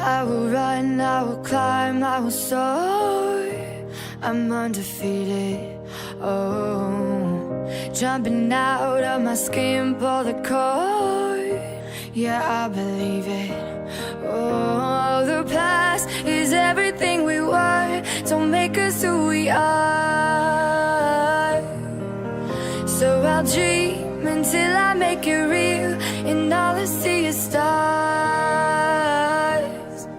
I will run, I will climb, I will soar. I'm undefeated, oh. Jumping out of my skin, pull the cord. Yeah, I believe it. Oh, the past is everything we were. Don't make us who we are. So I'll dream until I make it real, and all I see is stars.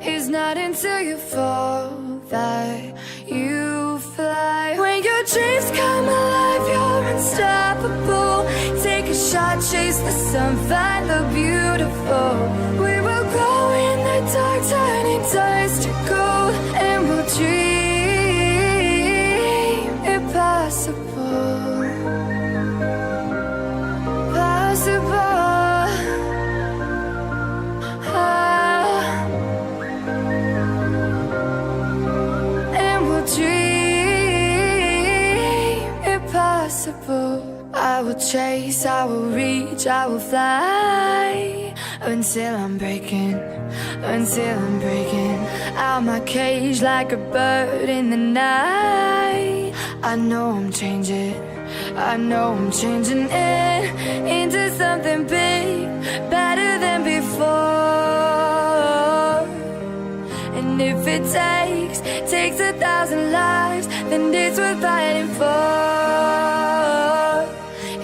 It's not until you fall that you fly. When your dreams come alive, you're unstoppable. Take a shot, chase the sun, find the beautiful. We will glow in the dark, turning dust to gold, and we'll dream impossible. I will chase, I will reach, I will fly until I'm breaking out my cage like a bird in the night. I know I'm changing it into something big, better than before. And if it takes 1,000 lives, then it's worth fighting for.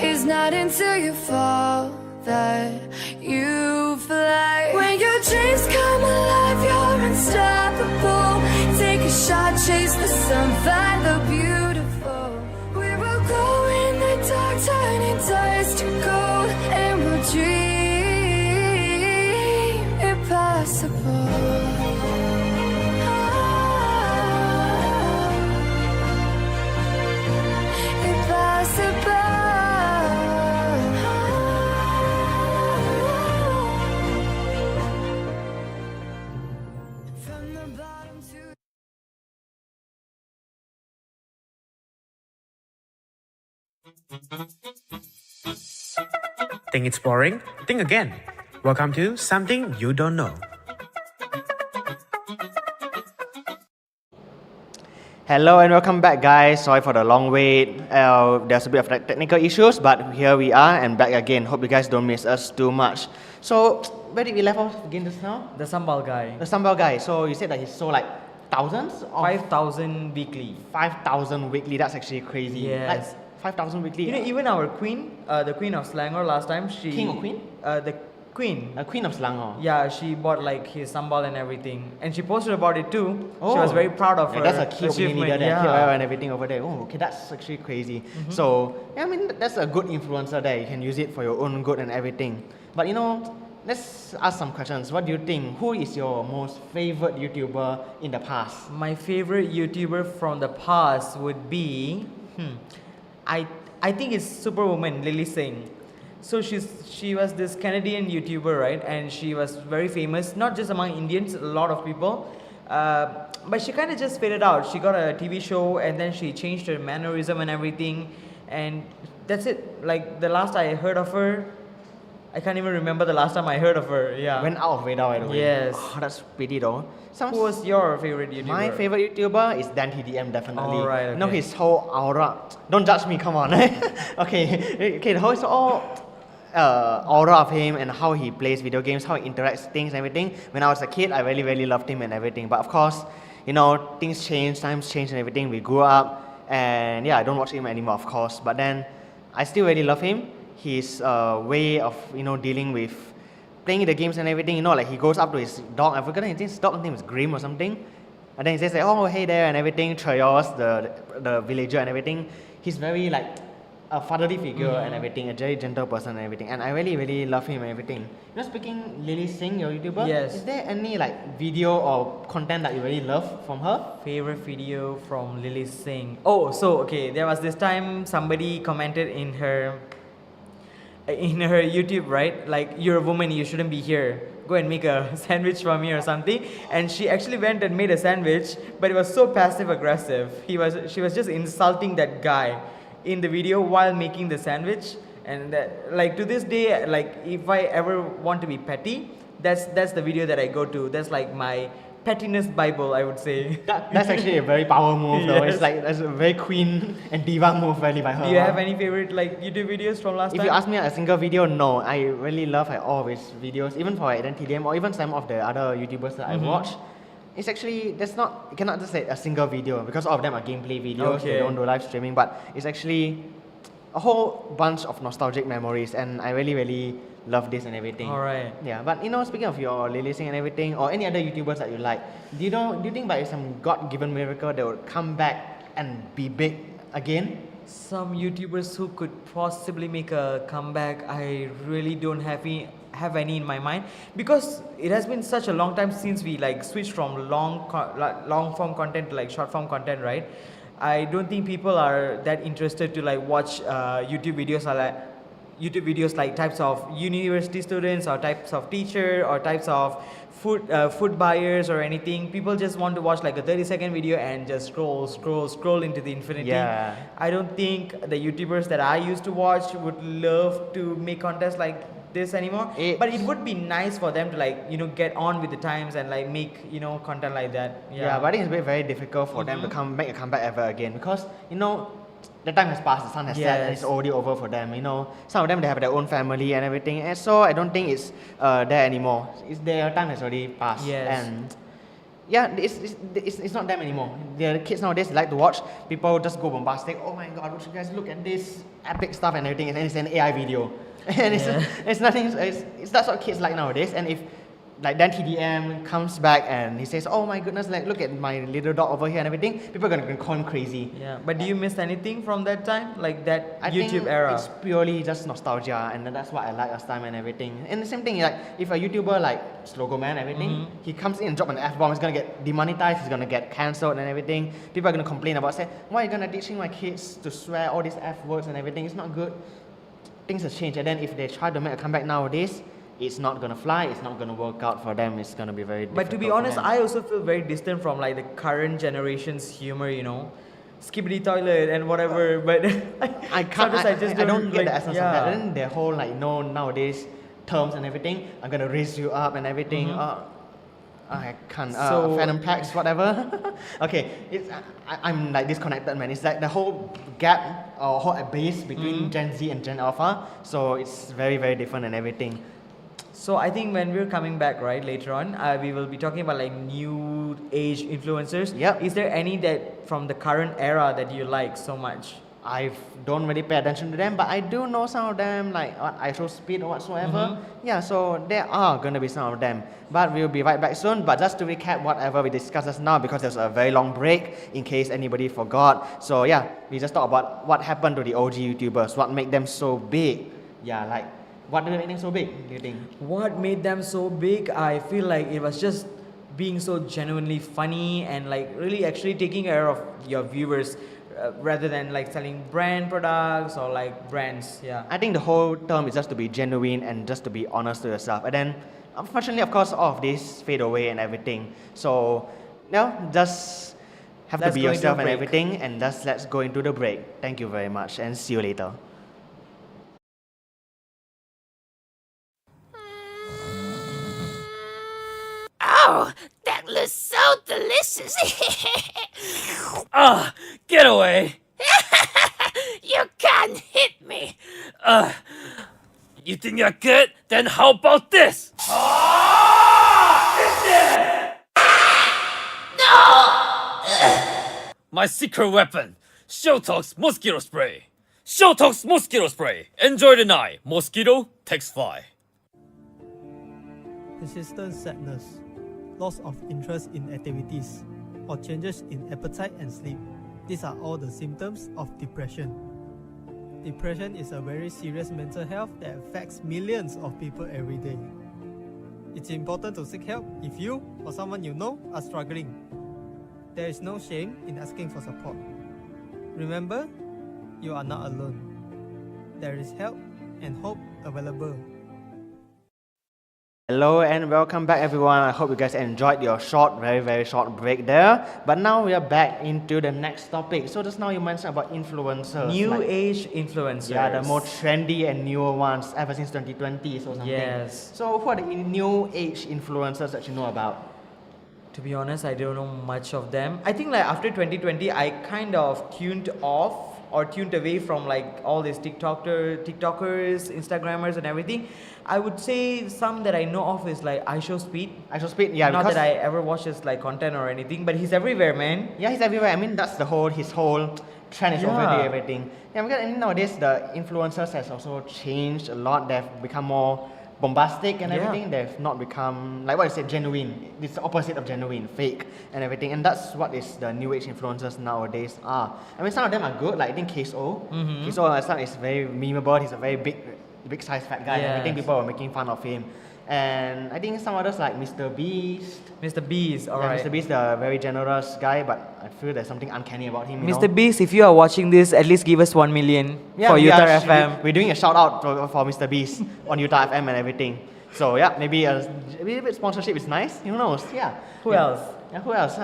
It's not until you fall that you fly. When your dreams come alive, you're unstoppable. Take a shot, chase the sun, find the beautiful. We will glow in the dark, turning dust to gold, and we'll dream impossible. Think it's boring? Think again. Welcome to Something You Don't Know. Hello and welcome back, guys. Sorry for the long wait. There's a bit of technical issues, but here we are and back again. Hope you guys don't miss us too much. So, where did we left off again just now? The sambal guy. The sambal guy. So you said that he sold like thousands? 5,000 weekly. 5,000 weekly. That's actually crazy. Yes. Like 5,000 weekly. You know, even our queen, the queen of Selangor last time, she... King or queen? The queen. Queen of Selangor. Yeah, she bought like his sambal and everything. And she posted about it too. Oh. She was very proud of her that's a key opinion leader there. Yeah. And everything over there. Oh, okay, that's actually crazy. So, yeah, I mean, that's a good influencer there. You can use it for your own good and everything. But you know, let's ask some questions. What do you think? Who is your most favorite YouTuber in the past? My favorite YouTuber from the past would be... I think it's Superwoman, Lily Singh. So she was this Canadian YouTuber, right? And she was very famous, not just among Indians, a lot of people. But she kind of just faded out. She got a TV show and then she changed her mannerism and everything. And that's it. Like the last I heard of her, I can't even remember the last time I heard of her. Yeah. Went out of radar by the way. Yes. Oh, that's pretty though. Who was your favorite YouTuber? My favorite YouTuber is Dan TDM, definitely. Oh, right, okay. You know his whole aura. Don't judge me, come on. okay, the whole aura of him and how he plays video games, how he interacts things and everything. When I was a kid, I really, really loved him and everything. But of course, you know, things change, times change and everything. We grew up and yeah, I don't watch him anymore, of course. But then I still really love him. His way of, you know, dealing with playing the games and everything, you know, like he goes up to his dog, I forgot his dog name is Grim or something, and then he says like, oh hey there and everything, Treyos, the villager and everything. He's very like a fatherly figure and everything, a very gentle person and everything, and I really, really love him and everything. You know, speaking Lily Singh, your YouTuber, yes. Is there any like video or content that you really love from her? Favorite video from Lily Singh. Oh, so okay, there was this time somebody commented in her YouTube, right? Like, you're a woman, you shouldn't be here. Go and make a sandwich for me or something. And she actually went and made a sandwich, but it was so passive aggressive. She was just insulting that guy in the video while making the sandwich. And like to this day, like if I ever want to be petty, that's the video that I go to. That's like my pettiness Bible, I would say. That's actually a very power move though. Yes. It's like that's a very queen and diva move really by her. Do you have any favorite like YouTube videos from last If time? you ask me a single video, no. I really love like, all of his videos, even for TDM or even some of the other YouTubers that I watch. It's actually, there's not, you cannot just say a single video because all of them are gameplay videos, they Okay. don't do live streaming, but it's actually a whole bunch of nostalgic memories and I really, really love this and everything. Alright. Yeah, but speaking of your Lily Singh and everything, or any other YouTubers that you like, do you think by some God-given miracle they would come back and be big again? Some YouTubers who could possibly make a comeback, I really don't have any in my mind, because it has been such a long time since we like switched from long form content to like short form content, right? I don't think people are that interested to like watch YouTube videos like types of university students or types of teacher or types of food buyers or anything. People just want to watch like a 30-second video and just scroll into the infinity. Yeah. I don't think the YouTubers that I used to watch would love to make contests like this anymore. But it would be nice for them to like get on with the times and like make content like that. Yeah, but I think it's very, very difficult for them to make a comeback ever again because the time has passed, the sun has set, and it's already over for them. Some of them they have their own family and everything, and so I don't think it's there anymore. Their time has already passed, and yeah, it's not them anymore. The kids nowadays like to watch people just go bombastic. Oh my God, would you guys look at this epic stuff and everything? And it's an AI video, and it's nothing. That's what kids like nowadays. And if like then TDM comes back and he says, "Oh my goodness, like look at my little dog over here and everything," people are gonna call him crazy. Yeah, but do you miss anything from that time, like that I YouTube think era? it's purely just nostalgia, and that's what I like last time and everything. And the same thing, like if a YouTuber like Slogo Man and everything, he comes in and drop an F-bomb, he's gonna get demonetized, he's gonna get cancelled and everything. People are gonna complain about, say, why are you gonna teaching my kids to swear all these F words and everything? It's not good. Things have changed, and then if they try to make a comeback nowadays, it's not gonna fly, it's not gonna work out for them, it's gonna be very difficult. But to be honest, I also feel very distant from like the current generation's humor, skibbity toilet and whatever. But I can't. sometimes I don't get like, the essence of that. And then their whole like nowadays terms and everything. I'm gonna raise you up and everything. I can't. Phantom packs, whatever. Okay, I'm like disconnected, man. It's like the whole gap or whole abyss between Gen Z and Gen Alpha. So it's very, very different and everything. So I think when we're coming back, right, later on, we will be talking about like new age influencers. Yep. Is there any that from the current era that you like so much? I don't really pay attention to them, but I do know some of them, like ISO Speed or whatsoever. Yeah, so there are gonna be some of them. But we'll be right back soon. But just to recap whatever we discussed just now, because there's a very long break, in case anybody forgot. So yeah, we just talk about what happened to the OG YouTubers, what made them so big. Yeah, like what did make them so big, do you think? What made them so big? I feel like it was just being so genuinely funny and like really actually taking care of your viewers. Rather than like selling brand products or like brands. Yeah, I think the whole term is just to be genuine and just to be honest to yourself. And then unfortunately, of course, all of this fade away and everything. So just have to be yourself and everything, and just let's go into the break. Thank you very much and see you later. Oh, that looks so delicious. Get away. You can't hit me. You think you're good? Then how about this? My secret weapon, Showtox mosquito spray. Showtox mosquito spray. Enjoy the night. Mosquito takes fly. Persistent sadness, loss of interest in activities, or changes in appetite and sleep. These are all the symptoms of depression. Depression is a very serious mental health that affects millions of people every day. It's important to seek help if you or someone you know are struggling. There is no shame in asking for support. Remember, you are not alone. There is help and hope available. Hello and welcome back everyone. I hope you guys enjoyed your short, very short break there. But now we are back into the next topic. So just now you mentioned about influencers. New like- age influencers. Yeah, the more trendy and newer ones ever since 2020 or something. Yes. So who are the new age influencers that you know about? To be honest, I don't know much of them. I think like after 2020, I kind of tuned off or tuned away from like all these TikTokers, Instagrammers and everything. I would say some that I know of is like IShowSpeed. IShowSpeed, yeah. Not because, that I ever watch his like content or anything, but he's everywhere, man. Yeah, he's everywhere. I mean, that's his whole trend is over Yeah. there, everything. Yeah, because nowadays the influencers has also changed a lot. They've become more bombastic and Yeah. everything. They've not become, like what I said, genuine. It's the opposite of genuine, fake and everything. And that's what is the new age influencers nowadays are. I mean, some of them are good. Like I think KSO. KSO is very memeable. He's a very big size fat guy. And I think Yes. people were making fun of him. And I think some others like Mr. Beast. Mr. Beast, Yeah, alright. Mr. Beast, the very generous guy, but I feel there's something uncanny about him. You Mr. know? Beast, if you are watching this, at least give us 1 million for we UTAR are- FM. We're doing a shout out for Mr. Beast on UTAR FM and everything. So yeah, maybe a little bit sponsorship is nice. Who knows? Yeah. Who Yeah. else? Yeah, who else?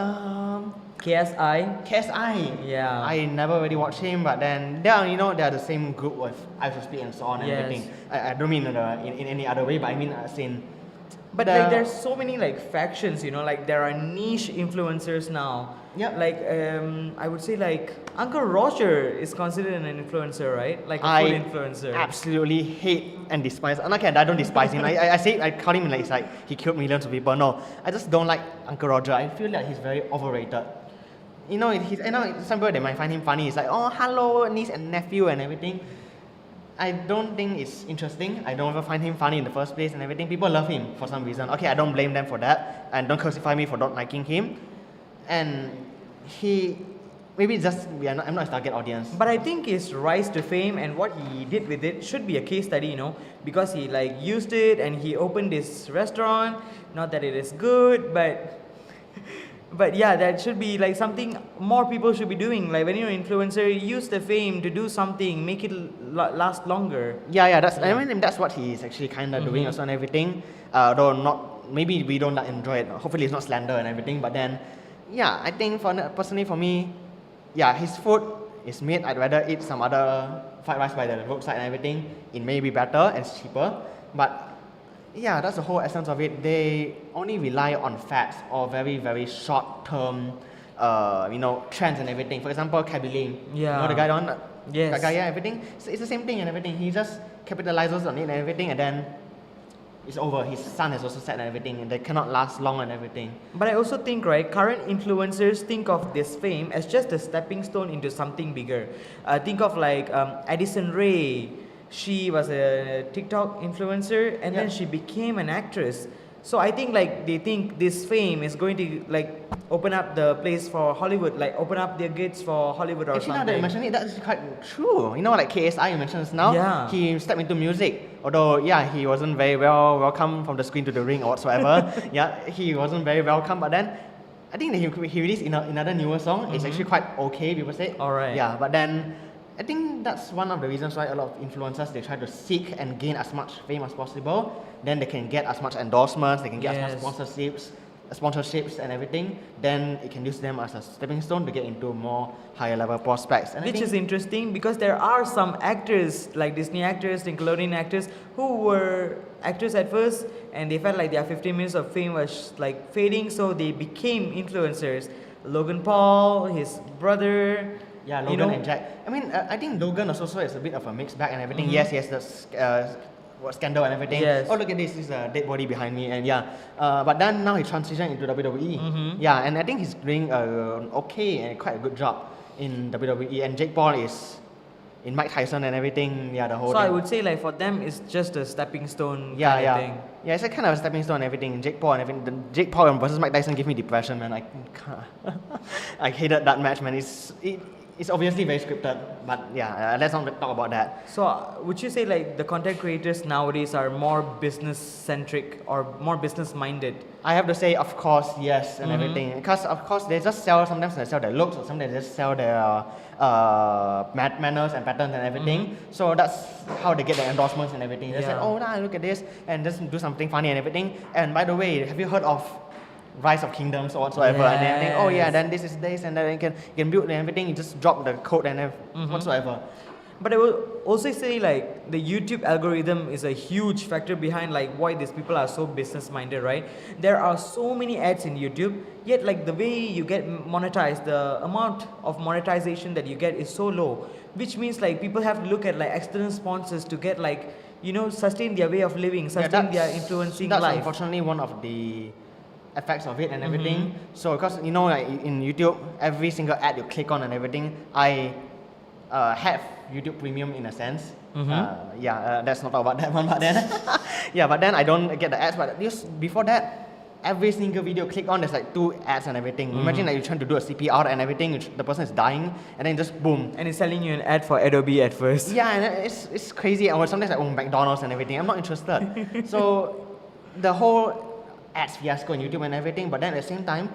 KSI. KSI. Yeah. I never really watched him, but then they are the same group with IShowSpeed and so on and Yes. everything. I don't mean in any other way, but I mean as in. But the- like there's so many like factions, like there are niche influencers now. Yep. Like I would say like Uncle Roger is considered an influencer, right? Like a full influencer. Absolutely hate and despise. Okay, I don't despise him. I call him like it's like he killed millions of people. No, I just don't like Uncle Roger. I feel like he's very overrated. I know some people they might find him funny. It's like, oh, hello, niece and nephew and everything. I don't think it's interesting. I don't ever find him funny in the first place and everything. People love him for some reason. Okay, I don't blame them for that. And don't crucify me for not liking him. And maybe it's just, I'm not his target audience. But I think his rise to fame and what he did with it should be a case study, because he like used it and he opened this restaurant. Not that it is good, but yeah, that should be like something more people should be doing. Like when you're an influencer, use the fame to do something, make it last longer. Yeah, I mean that's what he's actually kind of doing also and everything. Though not, maybe we don't enjoy it. Hopefully it's not slander and everything. But then, yeah, I think personally for me, yeah, his food is made. I'd rather eat some other fried rice by the roadside and everything. It may be better and it's cheaper, but yeah, that's the whole essence of it. They only rely on facts or very short term, trends and everything. For example, Kaby Lim. Yeah. You know the guy on? Yes. That guy, yeah, everything. So it's the same thing and everything. He just capitalizes on it and everything, and then it's over. His son has also said and everything, and they cannot last long and everything. But I also think, right, current influencers think of this fame as just a stepping stone into something bigger. Think of like Addison Rae. She was a TikTok influencer and then she became an actress. So I think like they think this fame is going to like open up the place for Hollywood, like open up their gates for Hollywood or Actually, now that something. you mention it, that's quite true. Like KSI you mentioned just now, Yeah. he stepped into music. Although, yeah, he wasn't very well welcome from the screen to the ring or whatsoever. Yeah, he wasn't very welcome. But then, I think that he released another newer song. It's actually quite okay, people say. Alright. Yeah, but then I think that's one of the reasons why a lot of influencers, they try to seek and gain as much fame as possible. Then they can get as much endorsements, they can get as much sponsorships and everything. Then it can use them as a stepping stone to get into more higher level prospects. And I Which think- is interesting because there are some actors, like Disney actors, Nickelodeon actors, who were actors at first and they felt like their 15 minutes of fame was like fading, so they became influencers. Logan Paul, his brother. Yeah, Logan and Jack. I mean, I think Logan also is a bit of a mixed bag and everything. Yes, he has the scandal and everything. Yes. Oh, look at this is a dead body behind me, and yeah. But then now he transitioned into WWE. Yeah, and I think he's doing an okay and quite a good job in WWE. And Jake Paul is in Mike Tyson and everything. Yeah, the whole So thing. I would say like for them it's just a stepping stone Yeah, kind yeah. of thing. Yeah, it's a kind of a stepping stone and everything. Jake Paul and everything. The Jake Paul versus Mike Tyson gave me depression, man. I hated that match, man. it's obviously very scripted, but yeah, let's not talk about that. So, would you say like the content creators nowadays are more business centric or more business minded? I have to say, of course, yes, and everything. Because of course they just sell. Sometimes they sell their looks, or sometimes they just sell their manners and patterns and everything. So that's how they get the endorsements and everything. They say, Yeah. oh, nah, look at this, and just do something funny and everything. And by the way, have you heard of Rise of Kingdoms or whatsoever? And then think, oh yeah, then this is this, and then you can build and everything. You just drop the code and whatsoever. But I will also say like the YouTube algorithm is a huge factor behind like why these people are so business minded, right? There are so many ads in YouTube, yet like the way you get monetized, the amount of monetization that you get is so low, which means like people have to look at like external sponsors to get like, you know, sustain their way of living, sustain their influencing that's life. unfortunately one of the effects of it and everything. So because you know, like in YouTube, every single ad you click on and everything, I have YouTube Premium in a sense. Let's not talk about that one. But then, but then I don't get the ads. But just before that, every single video click on, there's like 2 ads and everything. Imagine like you're trying to do a CPR and everything, the person is dying, and then just boom. And it's selling you an ad for Adobe at first. Yeah, and it's crazy. Or sometimes like McDonald's and everything. I'm not interested. So the whole ads fiasco on YouTube and everything. But then at the same time,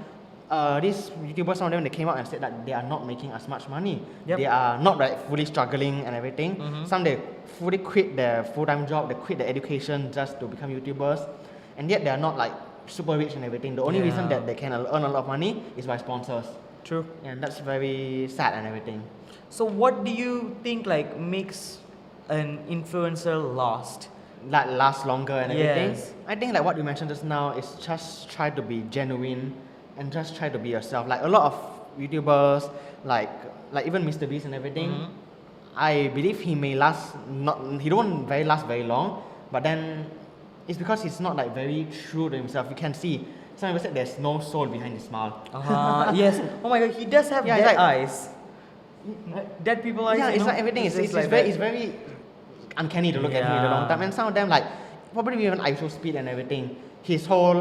these YouTubers, some of them, they came out and said that they are not making as much money. Yep. They are not like fully struggling and everything. Some they fully quit their full-time job, they quit their education just to become YouTubers, and yet they are not like super rich and everything. The only reason that they can earn a lot of money is by sponsors. True. And that's very sad and everything. So what do you think like makes an influencer lost? Like last longer and everything. Yes. I think like what you mentioned just now is just try to be genuine and just try to be yourself. Like a lot of YouTubers, like even Mr. Beast and everything, I believe he may last he don't last very long, but then it's because he's not like very true to himself. You can see some people said there's no soul behind his smile. Yes. Oh my god, he does have Yeah, dead like- eyes. Dead people eyes. Yeah, you it's know? like everything. It's just very uncanny to look at him in the long Yeah. time. And some of them like probably even ISO speed and everything. His whole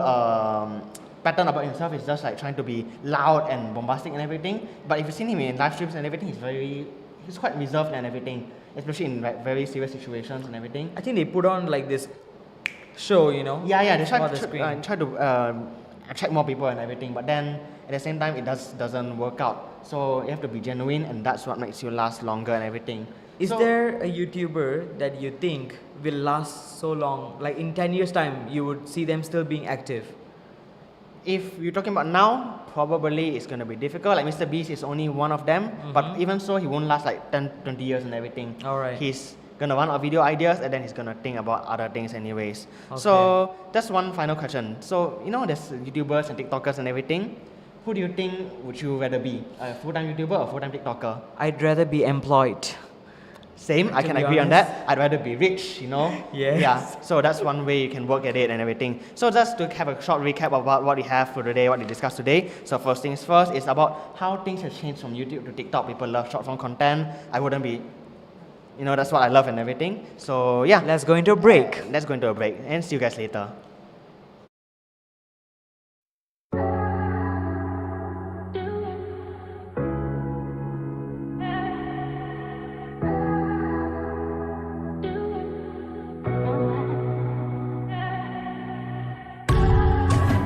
pattern about himself is just like trying to be loud and bombastic and everything. But if you've seen him in live streams and everything, he's quite reserved and everything, especially in like very serious situations and everything. I think they put on like this show, you know. Yeah, they over the screen. try to attract more people and everything, but then at the same time it doesn't work out. So you have to be genuine, and that's what makes you last longer and everything. Is So- there a YouTuber that you think will last so long? Like in 10 years' time, you would see them still being active? If you're talking about now, probably it's going to be difficult. Like Mr. Beast is only one of them, but even so, he won't last like 10, 20 years and everything. Alright. He's going to run out of video ideas, and then he's going to think about other things anyways. So that's one final question. So, you know, there's YouTubers and TikTokers and everything. Who do you think would you rather be? A full-time YouTuber or full-time TikToker? I'd rather be employed. Same, I can be agree on honest. that. I'd rather be rich, you know? Yes. Yeah, so that's one way you can work at it and everything. So just to have a short recap about what we have for today, what we discussed today. So first things first is about how things have changed from YouTube to TikTok. People love short form content. I wouldn't be, you know, that's what I love and everything. So yeah. Let's go into a break. Let's go into a break and see you guys later.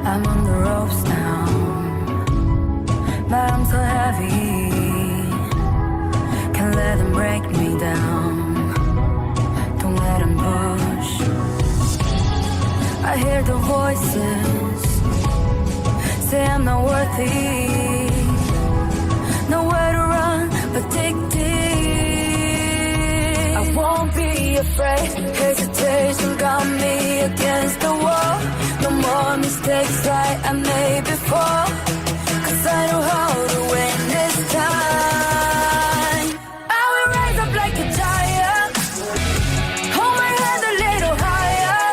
I'm on the ropes now, but I'm so heavy. Can't let them break me down. Don't let them push. I hear the voices say I'm not worthy. Nowhere to run but dig deep. I won't be afraid. Hesitation got me against the wall. No more mistakes like I made before, 'cause I know how to win this time. I will rise up like a giant, hold my head a little higher.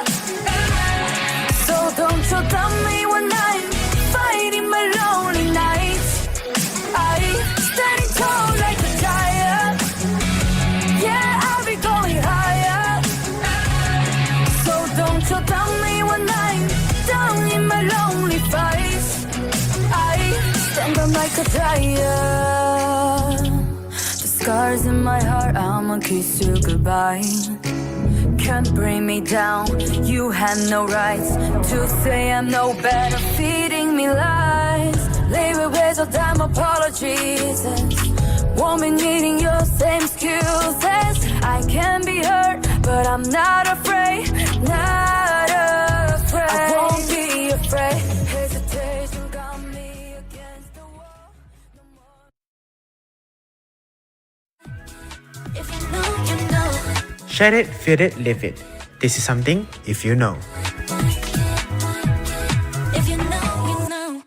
So don't you tell me when I'm fighting my lonely nights. I stand tall like a giant. Yeah, I'll be going higher. So don't you tell me when I'm down in my lonely fights. I stand up like a giant. Scars in my heart, I'ma kiss you goodbye. Can't bring me down, you had no rights to say I'm no better, feeding me lies. Lay with ways of damn apologies, won't be needing your same excuses. I can be hurt, but I'm not afraid, not afraid. I won't be afraid. Hesitation got me against the wall. No more. If you know, you know. Share it, feel it, live it. This is something if you know. If you know, you know.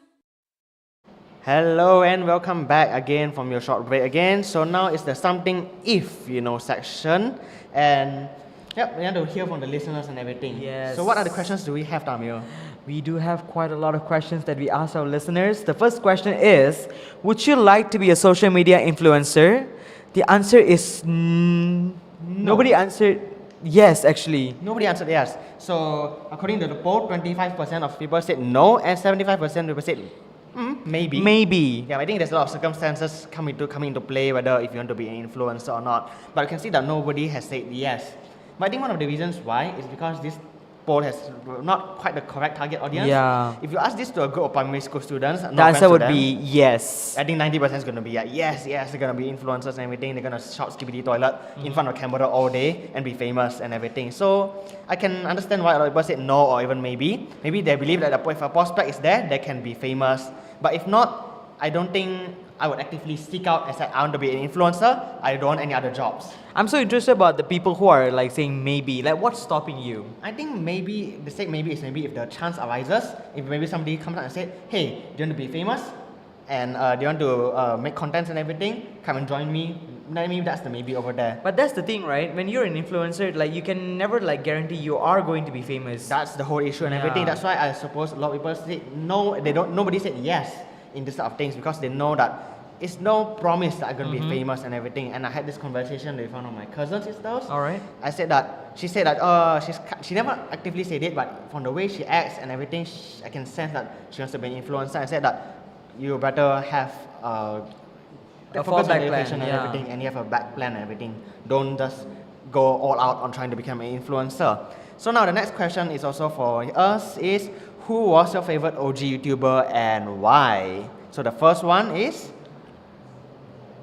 Hello and welcome back again from your short break again. So now it's the something if you know section, and yep, we want to hear from the listeners and everything. Yes. So what are the questions do we have, Tamil? We do have quite a lot of questions that we ask our listeners. The first question is, would you like to be a social media influencer? The answer is nobody answered yes, actually. Nobody answered yes. So according to the poll, 25% of people said no, and 75% of people said maybe. Maybe. Yeah, I think there's a lot of circumstances come into play whether if you want to be an influencer or not. But you can see that nobody has said yes. But I think one of the reasons why is because this poll has not quite the correct target audience. Yeah. If you ask this to a group of primary school students, no The answer offense to would them, be yes. I think 90% is going to be yes, they're going to be influencers and everything. They're going to shout skibidi toilet in front of camera all day and be famous and everything. So I can understand why a lot of people said no or even maybe. Maybe they believe that if a prospect is there, they can be famous. But if not, I don't think I would actively seek out and say I want to be an influencer. I don't want any other jobs. I'm so interested about the people who are like saying maybe. Like, what's stopping you? I think maybe the sake maybe is maybe if the chance arises, if maybe somebody comes out and said, hey, do you want to be famous? And do you want to make contents and everything? Come and join me. Maybe that's the maybe over there. But that's the thing, right? When you're an influencer, like you can never like guarantee you are going to be famous. That's the whole issue and Yeah. everything. That's why I suppose a lot of people say no. Nobody said yes in this type of things because they know that it's no promise that I'm going to be famous and everything. And I had this conversation with one of my cousin sisters. All right. I said that she said that she never actively said it, but from the way she acts and everything, I can sense that she wants to be an influencer. I said that you better have A focus on fallback education plan, and yeah. everything, and you have a back plan and everything. Don't just go all out on trying to become an influencer. So now the next question is also for us is, who was your favorite OG YouTuber and why? So the first one is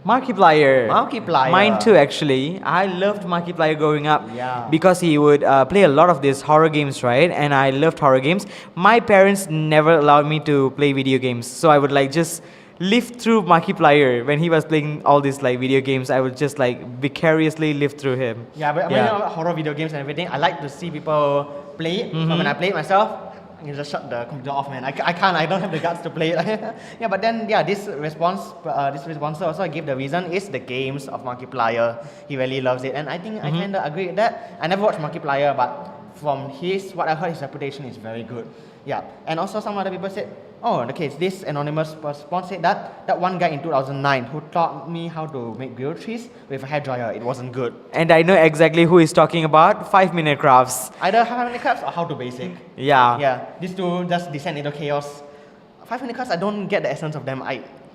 Markiplier. Markiplier. Mine too, actually. I loved Markiplier growing up. Yeah. Because he would play a lot of these horror games, right? And I loved horror games. My parents never allowed me to play video games, so I would like just live through Markiplier when he was playing all these like video games. I would just like vicariously live through him. Yeah, but when you know horror video games and everything, I like to see people play it. But when I play it myself, I can just shut the computer off, man. I can't. I don't have the guts to play it. Yeah, but then this response also gave the reason is the games of Markiplier. He really loves it, and I think I kind of agree with that. I never watched Markiplier, but from what I heard, his reputation is very good. Yeah, and also some other people said, oh, okay, this anonymous response said that one guy in 2009 who taught me how to make grilled cheese with a hairdryer, it wasn't good. And I know exactly who he's talking about. 5-minute crafts. Either 5-minute crafts or how to basic. Yeah. Yeah, these two just descend into chaos. 5-minute crafts, I don't get the essence of them.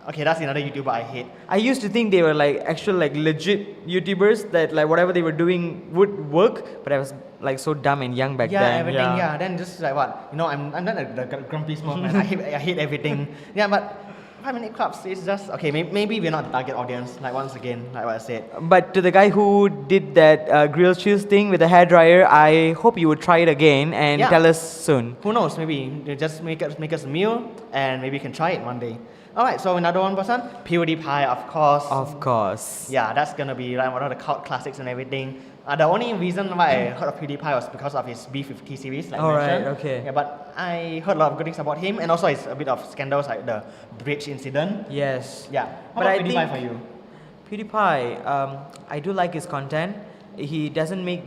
Okay, that's another YouTuber I hate. I used to think they were like actual like legit YouTubers that like whatever they were doing would work, but I was like so dumb and young back then. Everything, yeah. Then just like what? You know, I'm not the grumpy smurf, man. I hate everything. Yeah, but 5-minute clubs is just, okay, maybe we're not the target audience, like once again, like what I said. But to the guy who did that grilled cheese thing with the hairdryer, I hope you would try it again and Yeah. tell us soon. Who knows, maybe they just make us a meal and maybe we can try it one day. Alright, so another one person, PewDiePie, of course. Of course. Yeah, that's gonna be like one of the cult classics and everything. The only reason why I heard of PewDiePie was because of his B50 series, like Alright, mentioned. okay. Yeah, but I heard a lot of good things about him, and also it's a bit of scandals like the bridge incident. Yes. Yeah. How But about I PewDiePie think for you? PewDiePie, I do like his content. He doesn't make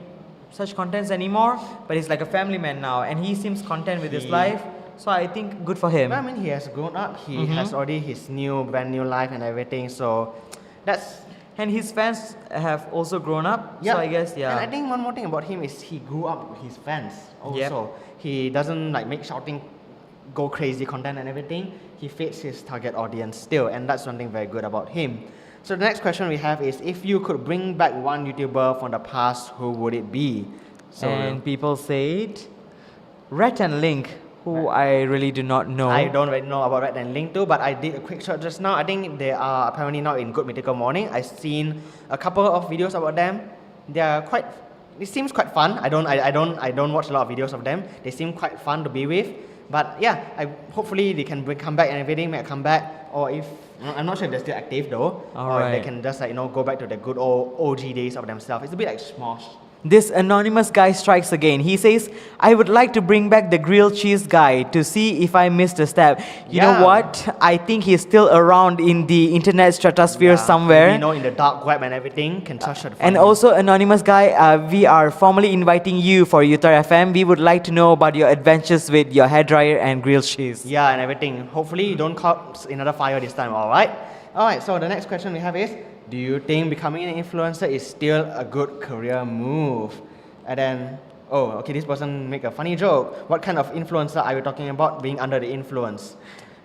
such contents anymore, but he's like a family man now, and he seems content with his He- life. So I think good for him. Well, I mean, he has grown up. He has already his brand new life and everything. So that's And his fans have also grown up. yeah. So I guess And I think one more thing about him is he grew up with his fans also. He doesn't like make shouting, go crazy content and everything. He fits his target audience still, and that's something very good about him. So the next question we have is, if you could bring back one YouTuber from the past, who would it be? So And people said Red and Link, who I really do not know. I don't really know about Red and Link too, but I did a quick search just now. I think they are apparently not in Good Mythical Morning. I've seen a couple of videos about them. They are quite. It seems quite fun. I don't watch a lot of videos of them. They seem quite fun to be with. But yeah, hopefully they can come back and everything, make a comeback. Or if I'm not sure if they're still active though, or if they can just go back to the good old OG days of themselves. It's a bit like Smosh. This anonymous guy strikes again. He says, I would like to bring back the grilled cheese guy to see if I missed a step. You know what? I think he's still around in the internet stratosphere somewhere. In the dark web and everything. Can touch it. And also, anonymous guy, we are formally inviting you for UTAR FM. We would like to know about your adventures with your hairdryer and grilled cheese. Yeah, and everything. Hopefully you don't caught another fire this time, alright? Alright, so the next question we have is, do you think becoming an influencer is still a good career move? And then, this person make a funny joke. What kind of influencer are you talking about being under the influence?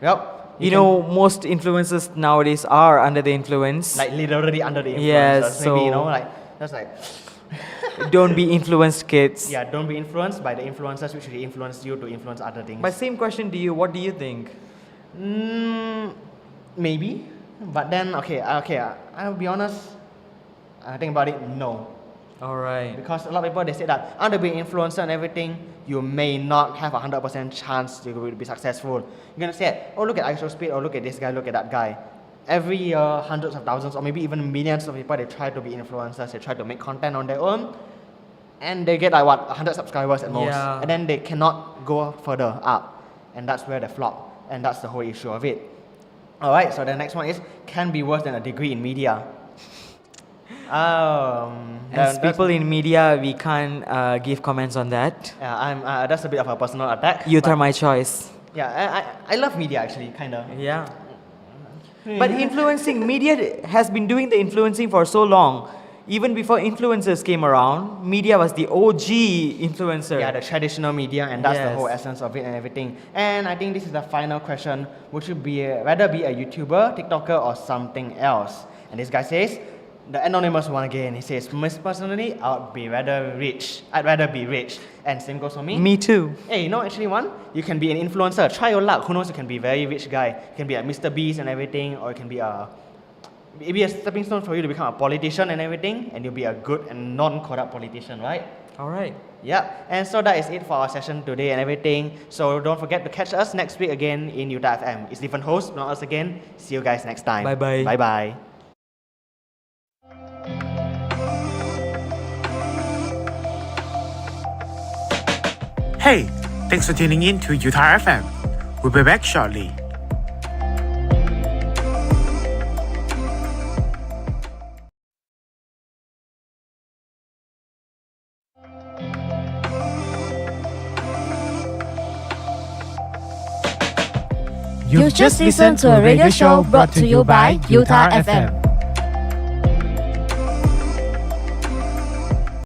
Well, you know, most influencers nowadays are under the influence. Like literally under the influence. Yes, maybe, so just like... don't be influenced, kids. Yeah, don't be influenced by the influencers which will influence you to influence other things. But same question to you, what do you think? Maybe. But then, I'll be honest, I think about it, no. Alright. Because a lot of people, they say that under being influencer and everything, you may not have a 100% chance to be successful. You're going to say, oh, look at ISO Speed, or look at this guy, look at that guy. Every year, hundreds of thousands, or maybe even millions of people, they try to be influencers, they try to make content on their own, and they get 100 subscribers at most. Yeah. And then they cannot go further up. And that's where they flop. And that's the whole issue of it. Alright, so the next one is, can be worse than a degree in media. As people in media, we can't give comments on that. Yeah, that's a bit of a personal attack. UTAR my choice. Yeah, I love media actually, kinda. Yeah. But influencing, media has been doing the influencing for so long. Even before influencers came around, media was the OG influencer. Yeah, the traditional media, and that's the Yes. whole essence of it and everything. And I think this is the final question. Would you rather be a YouTuber, TikToker, or something else? And this guy says, the anonymous one again, he says, personally, I'd rather be rich. And same goes for me. Me too. Hey, actually you can be an influencer. Try your luck. Who knows, you can be a very rich guy. You can be like Mr. Beast and everything, or you can be maybe a stepping stone for you to become a politician and everything, and you'll be a good and non-corrupt politician, right? Alright. Yeah, and so that is it for our session today and everything. So don't forget to catch us next week again in UTAR FM. It's different hosts, not us again. See you guys next time. Bye-bye. Bye-bye. Hey, thanks for tuning in to UTAR FM. We'll be back shortly. You just listened to a radio show brought to you by UTAR FM.